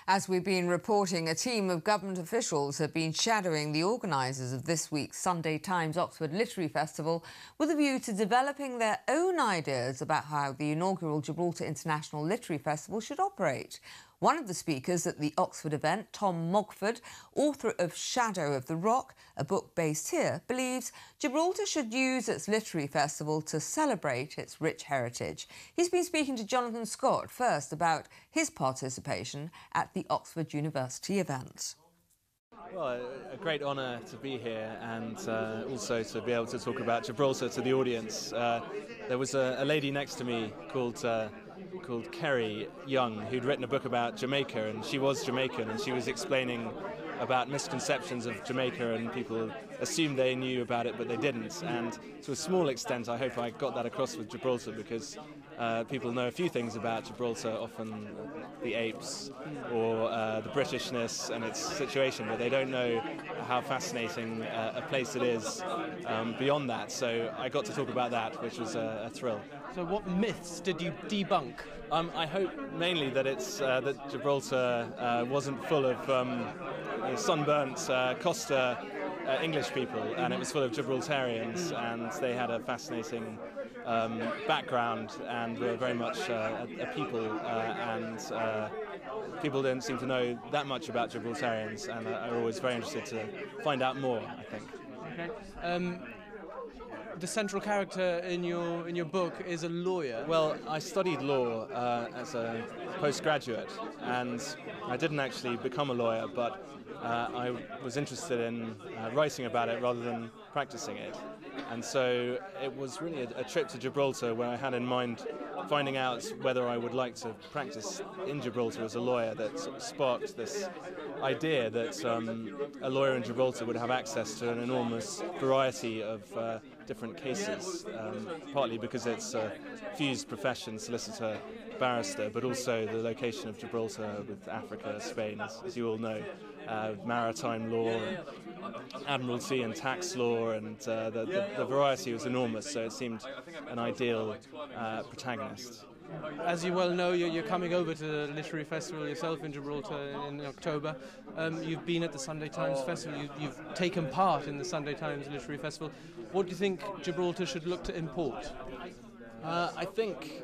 As we've been reporting, a team of government officials have been shadowing the organisers of this week's Sunday Times Oxford Literary Festival with a view to developing their own ideas about how the inaugural Gibraltar International Literary Festival should operate. One of the speakers at the Oxford event, Tom Mogford, author of Shadow of the Rock, a book based here, believes Gibraltar should use its literary festival to celebrate its rich heritage. He's been speaking to Jonathan Scott first about his participation at the Oxford University event. Well, a great honour to be here and also to be able to talk about Gibraltar to the audience. There was a lady next to me called Kerry Young who'd written a book about Jamaica, and she was Jamaican, and she was explaining about misconceptions of Jamaica, and people assumed they knew about it but they didn't, and to a small extent I hope I got that across with Gibraltar, because people know a few things about Gibraltar, often the apes or the Britishness and its situation, but they don't know how fascinating a place it is beyond that. So I got to talk about that, which was a thrill. So what myths did you debunk? I hope mainly that it's that Gibraltar wasn't full of sunburnt Costa English people, and it was full of Gibraltarians, and they had a fascinating background and were very much a people, and people don't seem to know that much about Gibraltarians, and are always very interested to find out more, I think. Okay. The central character in your book is a lawyer. Well, I studied law as a postgraduate, and I didn't actually become a lawyer, but I was interested in writing about it rather than practicing it. And so it was really a trip to Gibraltar where I had in mind finding out whether I would like to practice in Gibraltar as a lawyer that sort of sparked this idea that a lawyer in Gibraltar would have access to an enormous variety of different cases, partly because it's a fused profession, solicitor, barrister, but also the location of Gibraltar with Africa, Spain, as you all know, maritime law, admiralty and tax law, and the variety was enormous, so it seemed an ideal protagonist. As you well know, you're coming over to the Literary Festival yourself in Gibraltar in October. You've been at the Sunday Times Festival, you've taken part in the Sunday Times Literary Festival. What do you think Gibraltar should look to import? I think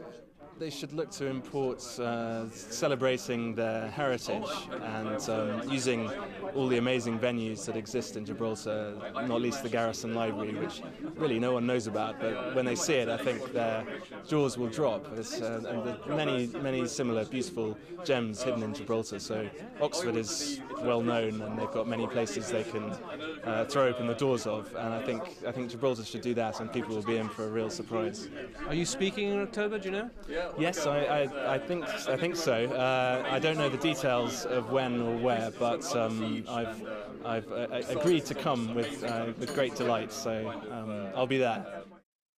they should look to import celebrating their heritage and using all the amazing venues that exist in Gibraltar, not least the Garrison Library, which really no one knows about, but when they see it I think their jaws will drop. And there are many similar beautiful gems hidden in Gibraltar, so Oxford is well known and they've got many places they can throw open the doors of, and I think Gibraltar should do that, and people will be in for a real surprise. Are you speaking in October, do you know? Yes, I think so. I don't know the details of when or where, but I've agreed to come with great delight, so I'll be there.